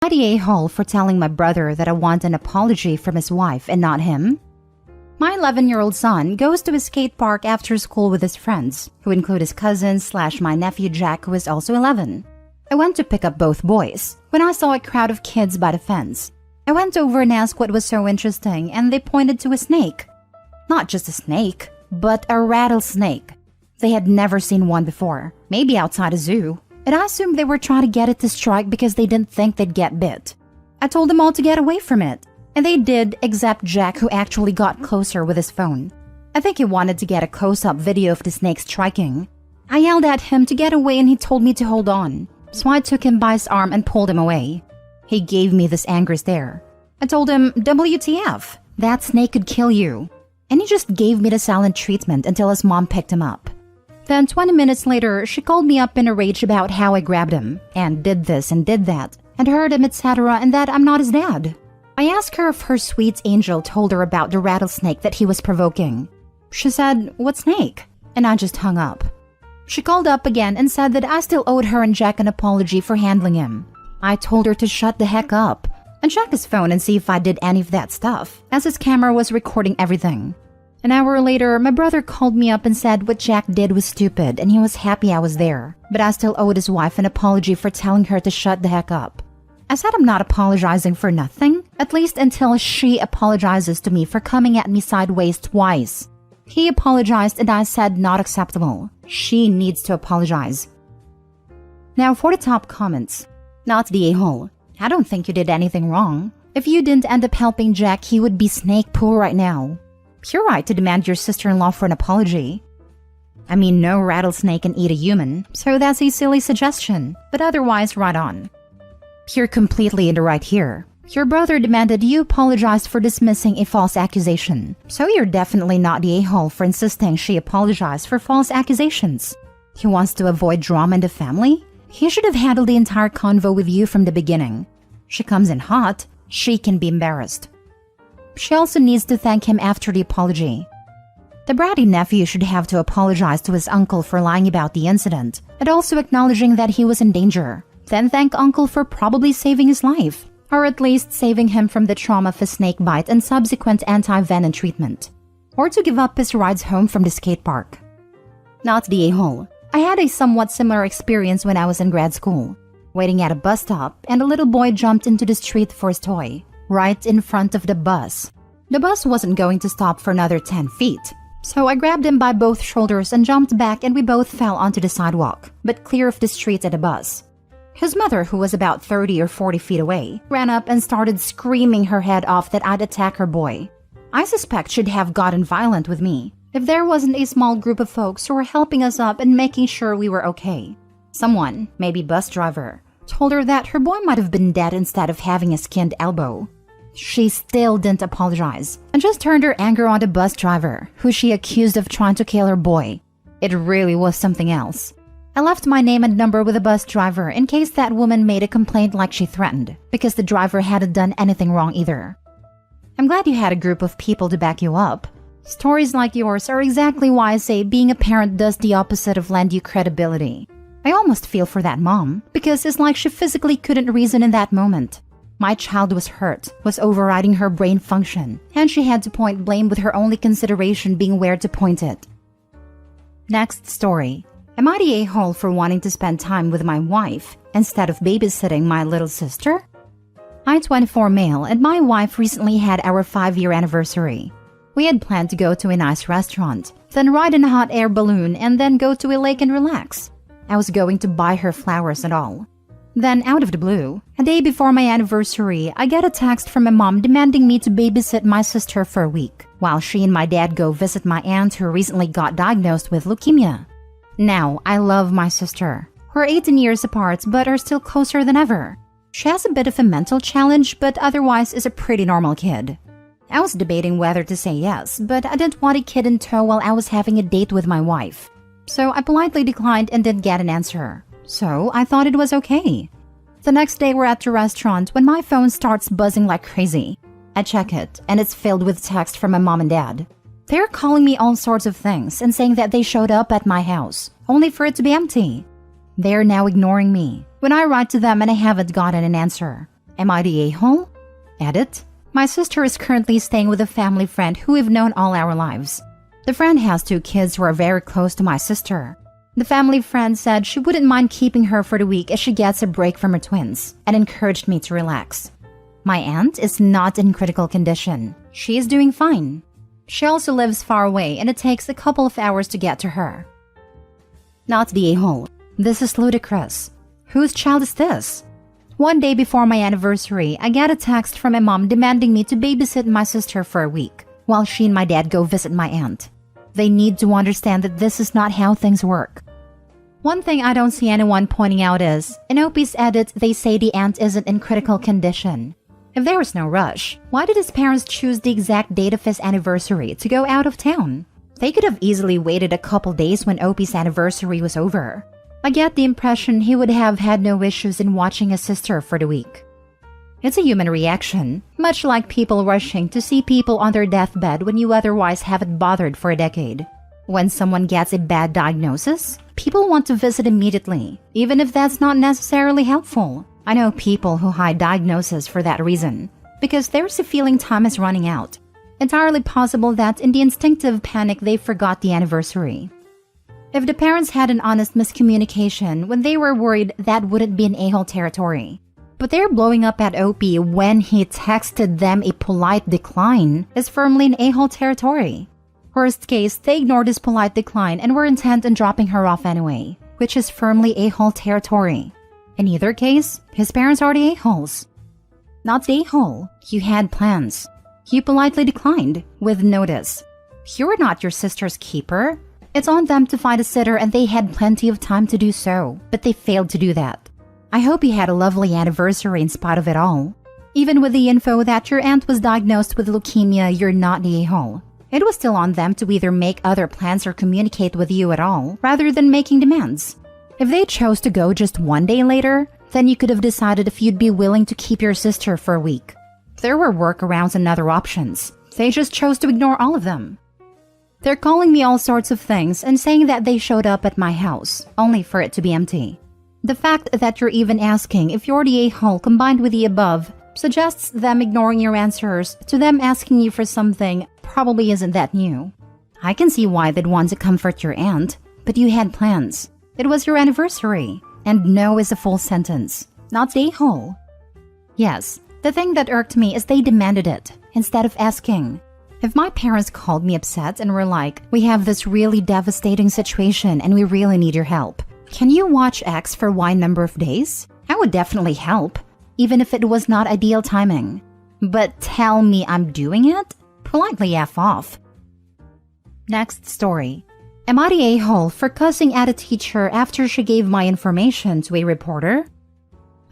IDA Hall for telling my brother that I want an apology from his wife and not him. My 11-year-old son goes to a skate park after school with his friends, who include his cousins / my nephew Jack, who is also 11. I went to pick up both boys when I saw a crowd of kids by the fence. I went over and asked what was so interesting, and they pointed to a snake. Not just a snake, but a rattlesnake. They had never seen one before, maybe outside a zoo, and I assumed they were trying to get it to strike because they didn't think they'd get bit. I told them all to get away from it, and they did, except Jack, who actually got closer with his phone. I think he wanted to get a close-up video of the snake striking. I yelled at him to get away and he told me to hold on, so I took him by his arm and pulled him away. He gave me this angry stare. I told him, WTF, that snake could kill you. And he just gave me the silent treatment until his mom picked him up. Then 20 minutes later, she called me up in a rage about how I grabbed him, and did this and did that, and hurt him, etc., and that I'm not his dad. I asked her if her sweet angel told her about the rattlesnake that he was provoking. She said, what snake? And I just hung up. She called up again and said that I still owed her and Jack an apology for handling him. I told her to shut the heck up and check his phone and see if I did any of that stuff, as his camera was recording everything. An hour later, my brother called me up and said what Jack did was stupid and he was happy I was there, but I still owed his wife an apology for telling her to shut the heck up. I said I'm not apologizing for nothing, at least until she apologizes to me for coming at me sideways twice. He apologized and I said not acceptable. She needs to apologize. Now for the top comments. Not the a-hole. I don't think you did anything wrong. If you didn't end up helping Jack, he would be snake pool right now. You're right to demand your sister-in-law for an apology. I mean, no rattlesnake can eat a human, so that's a silly suggestion, but otherwise right on. You're completely in the right here. Your brother demanded you apologize for dismissing a false accusation, so you're definitely not the a-hole for insisting she apologized for false accusations. He wants to avoid drama in the family? He should have handled the entire convo with you from the beginning. She comes in hot, she can be embarrassed. She also needs to thank him after the apology. The bratty nephew should have to apologize to his uncle for lying about the incident, and also acknowledging that he was in danger. Then thank uncle for probably saving his life, or at least saving him from the trauma of a snake bite and subsequent anti-venom treatment. Or to give up his rides home from the skate park. Not the a-hole. I had a somewhat similar experience when I was in grad school. Waiting at a bus stop, and a little boy jumped into the street for his toy, right in front of the bus. The bus wasn't going to stop for another 10 feet. So I grabbed him by both shoulders and jumped back and we both fell onto the sidewalk, but clear of the street and the bus. His mother, who was about 30 or 40 feet away, ran up and started screaming her head off that I'd attack her boy. I suspect she'd have gotten violent with me if there wasn't a small group of folks who were helping us up and making sure we were okay. Someone, maybe bus driver, told her that her boy might have been dead instead of having a skinned elbow. She still didn't apologize and just turned her anger on the bus driver, who she accused of trying to kill her boy. It really was something else. I left my name and number with the bus driver in case that woman made a complaint like she threatened, because the driver hadn't done anything wrong either. I'm glad you had a group of people to back you up. Stories like yours are exactly why I say being a parent does the opposite of lend you credibility. I almost feel for that mom, because it's like she physically couldn't reason in that moment. My child was hurt, was overriding her brain function, and she had to point blame with her only consideration being where to point it. Next story. Am I the a-hole for wanting to spend time with my wife instead of babysitting my little sister? I'm 24 male and my wife recently had our 5-year anniversary. We had planned to go to a nice restaurant, then ride in a hot air balloon and then go to a lake and relax. I was going to buy her flowers and all. Then, out of the blue, a day before my anniversary, I get a text from my mom demanding me to babysit my sister for a week, while she and my dad go visit my aunt who recently got diagnosed with leukemia. Now, I love my sister. We're 18 years apart, but are still closer than ever. She has a bit of a mental challenge, but otherwise is a pretty normal kid. I was debating whether to say yes, but I didn't want a kid in tow while I was having a date with my wife. So I politely declined and didn't get an answer. So I thought it was okay. The next day we're at the restaurant when my phone starts buzzing like crazy. I check it, and it's filled with text from my mom and dad. They're calling me all sorts of things and saying that they showed up at my house, only for it to be empty. They're now ignoring me when I write to them and I haven't gotten an answer. Am I the a-hole? Edit. My sister is currently staying with a family friend who we've known all our lives. The friend has 2 kids who are very close to my sister. The family friend said she wouldn't mind keeping her for the week as she gets a break from her twins, and encouraged me to relax. My aunt is not in critical condition. She is doing fine. She also lives far away and it takes a couple of hours to get to her. Not the a-hole. This is ludicrous. Whose child is this? One day before my anniversary, I get a text from my mom demanding me to babysit my sister for a week, while she and my dad go visit my aunt. They need to understand that this is not how things work. One thing I don't see anyone pointing out is, in Opie's edit, they say the aunt isn't in critical condition. If there was no rush, why did his parents choose the exact date of his anniversary to go out of town? They could have easily waited a couple days when Opie's anniversary was over. I get the impression he would have had no issues in watching his sister for the week. It's a human reaction, much like people rushing to see people on their deathbed when you otherwise haven't bothered for a decade. When someone gets a bad diagnosis, people want to visit immediately, even if that's not necessarily helpful. I know people who hide diagnoses for that reason, because there's a feeling time is running out. Entirely possible that in the instinctive panic they forgot the anniversary. If the parents had an honest miscommunication when they were worried, that wouldn't be an a-hole territory. But they're blowing up at Opie when he texted them a polite decline is firmly in a-hole territory. Worst case, they ignored his polite decline and were intent on dropping her off anyway, which is firmly a-hole territory. In either case, his parents are the a-holes. Not the a-hole. You had plans. You politely declined, with notice. You're not your sister's keeper. It's on them to find a sitter and they had plenty of time to do so, but they failed to do that. I hope you had a lovely anniversary in spite of it all. Even with the info that your aunt was diagnosed with leukemia, you're not the a-hole. It was still on them to either make other plans or communicate with you at all, rather than making demands. If they chose to go just one day later, then you could have decided if you'd be willing to keep your sister for a week. There were workarounds and other options. They just chose to ignore all of them. They're calling me all sorts of things and saying that they showed up at my house, only for it to be empty. The fact that you're even asking if you're the a-hole combined with the above suggests them ignoring your answers to them asking you for something probably isn't that new. I can see why they'd want to comfort your aunt, but you had plans. It was your anniversary, and no is a full sentence, not the a-hole. Yes, the thing that irked me is they demanded it, instead of asking. If my parents called me upset and were like, we have this really devastating situation and we really need your help. Can you watch X for Y number of days? I would definitely help, even if it was not ideal timing. But tell me I'm doing it? Politely F off. Next story. Am I the a-hole for cussing at a teacher after she gave my information to a reporter?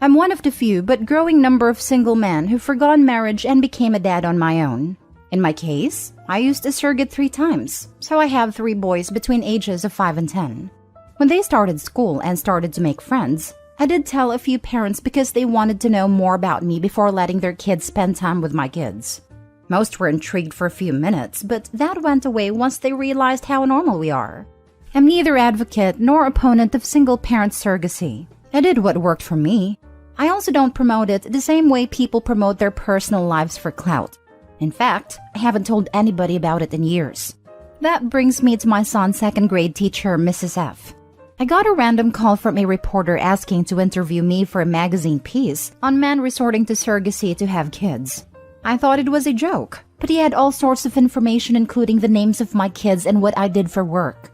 I'm one of the few but growing number of single men who forgot marriage and became a dad on my own. In my case, I used a surrogate 3 times, so I have 3 boys between ages of 5 and 10. When they started school and started to make friends, I did tell a few parents because they wanted to know more about me before letting their kids spend time with my kids. Most were intrigued for a few minutes, but that went away once they realized how normal we are. I'm neither advocate nor opponent of single-parent surrogacy. I did what worked for me. I also don't promote it the same way people promote their personal lives for clout. In fact, I haven't told anybody about it in years. That brings me to my son's 2nd grade teacher, Mrs. F. I got a random call from a reporter asking to interview me for a magazine piece on men resorting to surrogacy to have kids. I thought it was a joke, but he had all sorts of information including the names of my kids and what I did for work.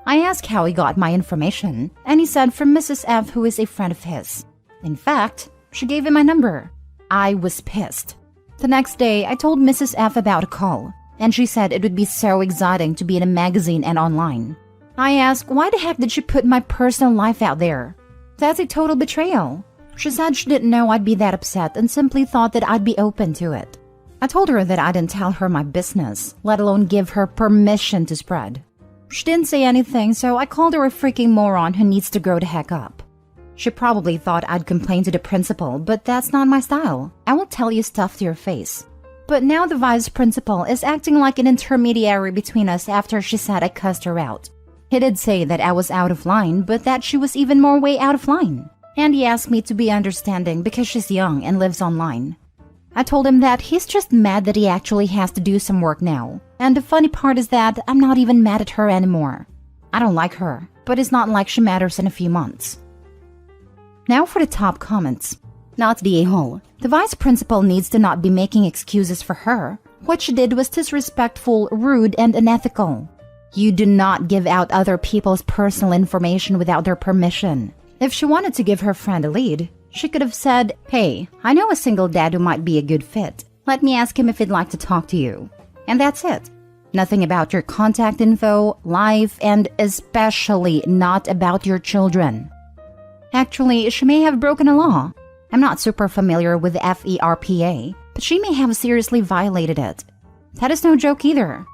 I asked how he got my information, and he said from Mrs. F, who is a friend of his. In fact, she gave him my number. I was pissed. The next day, I told Mrs. F about a call, and she said it would be so exciting to be in a magazine and online. I asked, why the heck did she put my personal life out there? That's a total betrayal. She said she didn't know I'd be that upset and simply thought that I'd be open to it. I told her that I didn't tell her my business, let alone give her permission to spread. She didn't say anything, so I called her a freaking moron who needs to grow the heck up. She probably thought I'd complain to the principal, but that's not my style. I won't tell you stuff to your face. But now the vice principal is acting like an intermediary between us after she said I cussed her out. He did say that I was out of line, but that she was even more way out of line. and he asked me to be understanding because she's young and lives online. I told him that he's just mad that he actually has to do some work now, and the funny part is that I'm not even mad at her anymore. I don't like her, but it's not like she matters in a few months. Now for the top comments. Not the a-hole. The vice principal needs to not be making excuses for her. What she did was disrespectful, rude, and unethical. You do not give out other people's personal information without their permission. If she wanted to give her friend a lead, she could have said, "Hey, I know a single dad who might be a good fit. Let me ask him if he'd like to talk to you." And that's it. Nothing about your contact info, life, and especially not about your children. Actually, she may have broken a law. I'm not super familiar with the FERPA, but she may have seriously violated it. That is no joke either.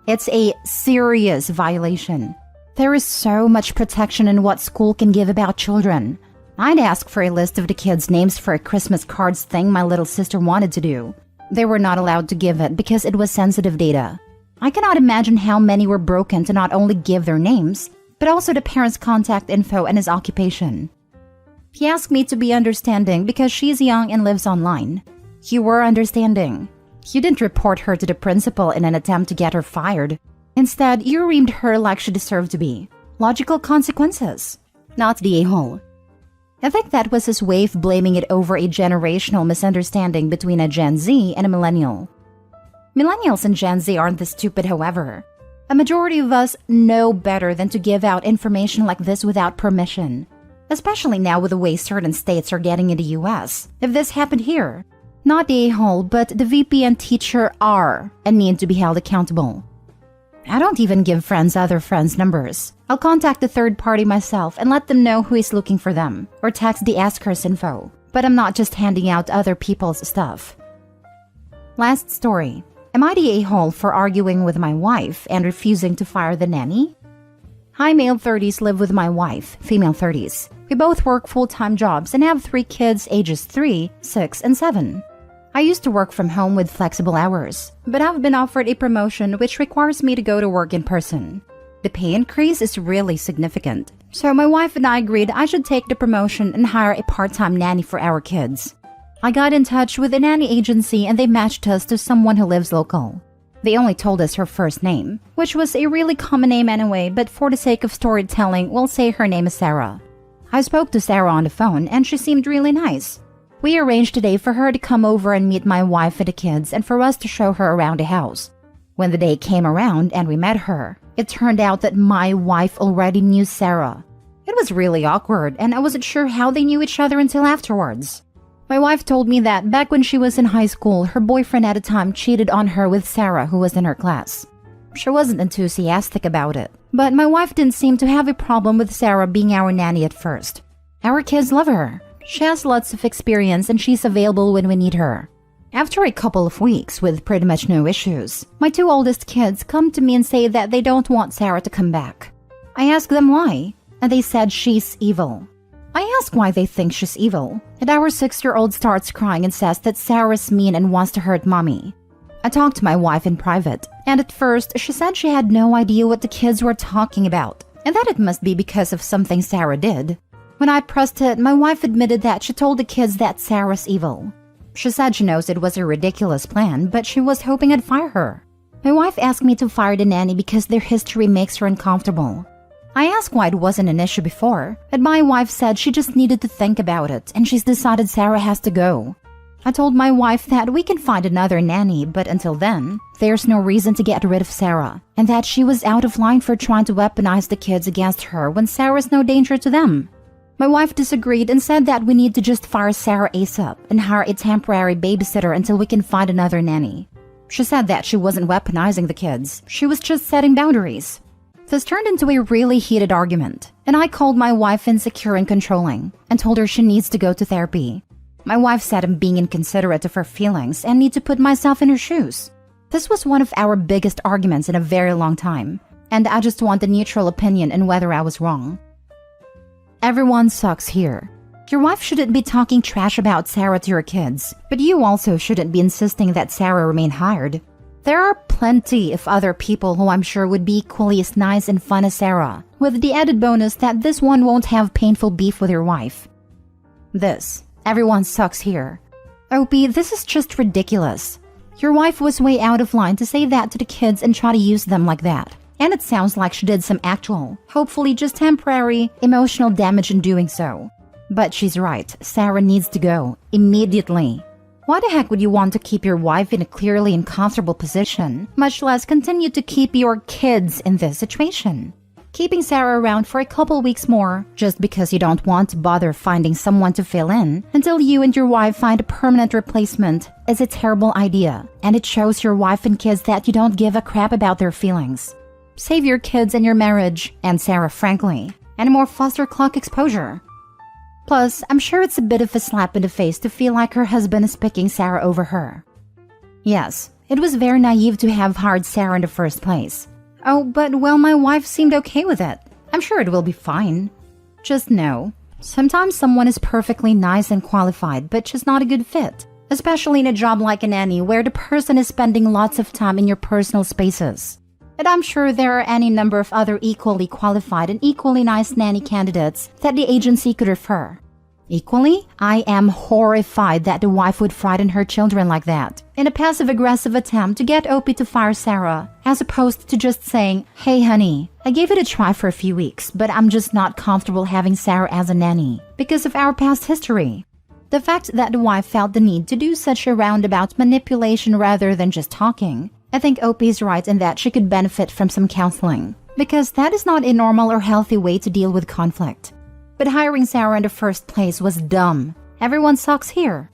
It's a serious violation. There is so much protection in what school can give about children. I'd ask for a list of the kids' names for a Christmas cards thing my little sister wanted to do. They were not allowed to give it because it was sensitive data. I cannot imagine how many were broken to not only give their names, but also the parents' contact info and his occupation. He asked me to be understanding because she's young and lives online. You were understanding. You didn't report her to the principal in an attempt to get her fired. Instead, you reamed her like she deserved to be. Logical consequences. Not the a-hole. I think that was his way of blaming it over a generational misunderstanding between a Gen Z and a millennial. Millennials and Gen Z aren't this stupid, however. A majority of us know better than to give out information like this without permission. Especially now with the way certain states are getting in the US. If this happened here, not the a-hole, but the VP and teacher are and need to be held accountable. I don't even give friends other friends' numbers. I'll contact the third party myself and let them know who is looking for them, or text the askers info. But I'm not just handing out other people's stuff. Last story. Am I the a-hole for arguing with my wife and refusing to fire the nanny? Hi, male 30s live with my wife, female 30s. We both work full-time jobs and have 3 kids ages 3, 6, and 7. I used to work from home with flexible hours, but I've been offered a promotion which requires me to go to work in person. The pay increase is really significant, so my wife and I agreed I should take the promotion and hire a part-time nanny for our kids. I got in touch with a nanny agency and they matched us to someone who lives local. They only told us her first name, which was a really common name anyway, but for the sake of storytelling, we'll say her name is Sarah. I spoke to Sarah on the phone and she seemed really nice. We arranged a day for her to come over and meet my wife and the kids and for us to show her around the house. When the day came around and we met her, it turned out that my wife already knew Sarah. It was really awkward and I wasn't sure how they knew each other until afterwards. My wife told me that back when she was in high school, her boyfriend at the time cheated on her with Sarah, who was in her class. She wasn't enthusiastic about it, but my wife didn't seem to have a problem with Sarah being our nanny at first. Our kids love her. She has lots of experience and she's available when we need her. After a couple of weeks with pretty much no issues, my 2 oldest kids come to me and say that they don't want Sarah to come back. I asked them why, and they said she's evil. I ask why they think she's evil, and our 6-year-old starts crying and says that Sarah's mean and wants to hurt mommy. I talked to my wife in private, and at first she said she had no idea what the kids were talking about, and that it must be because of something Sarah did. When I pressed it, my wife admitted that she told the kids that Sarah's evil. She said she knows it was a ridiculous plan, but she was hoping I'd fire her. My wife asked me to fire the nanny because their history makes her uncomfortable. I asked why it wasn't an issue before, and my wife said she just needed to think about it and she's decided Sarah has to go. I told my wife that we can find another nanny, but until then, there's no reason to get rid of Sarah, and that she was out of line for trying to weaponize the kids against her when Sarah's no danger to them. My wife disagreed and said that we need to just fire Sarah ASAP and hire a temporary babysitter until we can find another nanny. She said that she wasn't weaponizing the kids, she was just setting boundaries. This turned into a really heated argument, and I called my wife insecure and controlling, and told her she needs to go to therapy. My wife said I'm being inconsiderate of her feelings and need to put myself in her shoes. This was one of our biggest arguments in a very long time, and I just want a neutral opinion on whether I was wrong. Everyone sucks here. Your wife shouldn't be talking trash about Sarah to your kids, but you also shouldn't be insisting that Sarah remain hired. There are plenty of other people who I'm sure would be equally as nice and fun as Sarah, with the added bonus that this one won't have painful beef with your wife. Everyone sucks here. Opie, this is just ridiculous. Your wife was way out of line to say that to the kids and try to use them like that. And it sounds like she did some actual, hopefully just temporary, emotional damage in doing so. But she's right, Sarah needs to go, immediately. Why the heck would you want to keep your wife in a clearly uncomfortable position, much less continue to keep your kids in this situation? Keeping Sarah around for a couple weeks more, just because you don't want to bother finding someone to fill in until you and your wife find a permanent replacement, is a terrible idea, and it shows your wife and kids that you don't give a crap about their feelings. Save your kids and your marriage, and Sarah frankly, and more foster clock exposure. Plus, I'm sure it's a bit of a slap in the face to feel like her husband is picking Sarah over her. Yes, it was very naive to have hired Sarah in the first place. Oh, but well, my wife seemed okay with it. I'm sure it will be fine. Just know, sometimes someone is perfectly nice and qualified, but just not a good fit. Especially in a job like a nanny where the person is spending lots of time in your personal spaces. And I'm sure there are any number of other equally qualified and equally nice nanny candidates that the agency could refer. Equally, I am horrified that the wife would frighten her children like that, in a passive-aggressive attempt to get Opie to fire Sarah, as opposed to just saying, "Hey honey, I gave it a try for a few weeks, but I'm just not comfortable having Sarah as a nanny, because of our past history." The fact that the wife felt the need to do such a roundabout manipulation rather than just talking, I think Opie's right in that she could benefit from some counseling, because that is not a normal or healthy way to deal with conflict. But hiring Sarah in the first place was dumb. Everyone sucks here.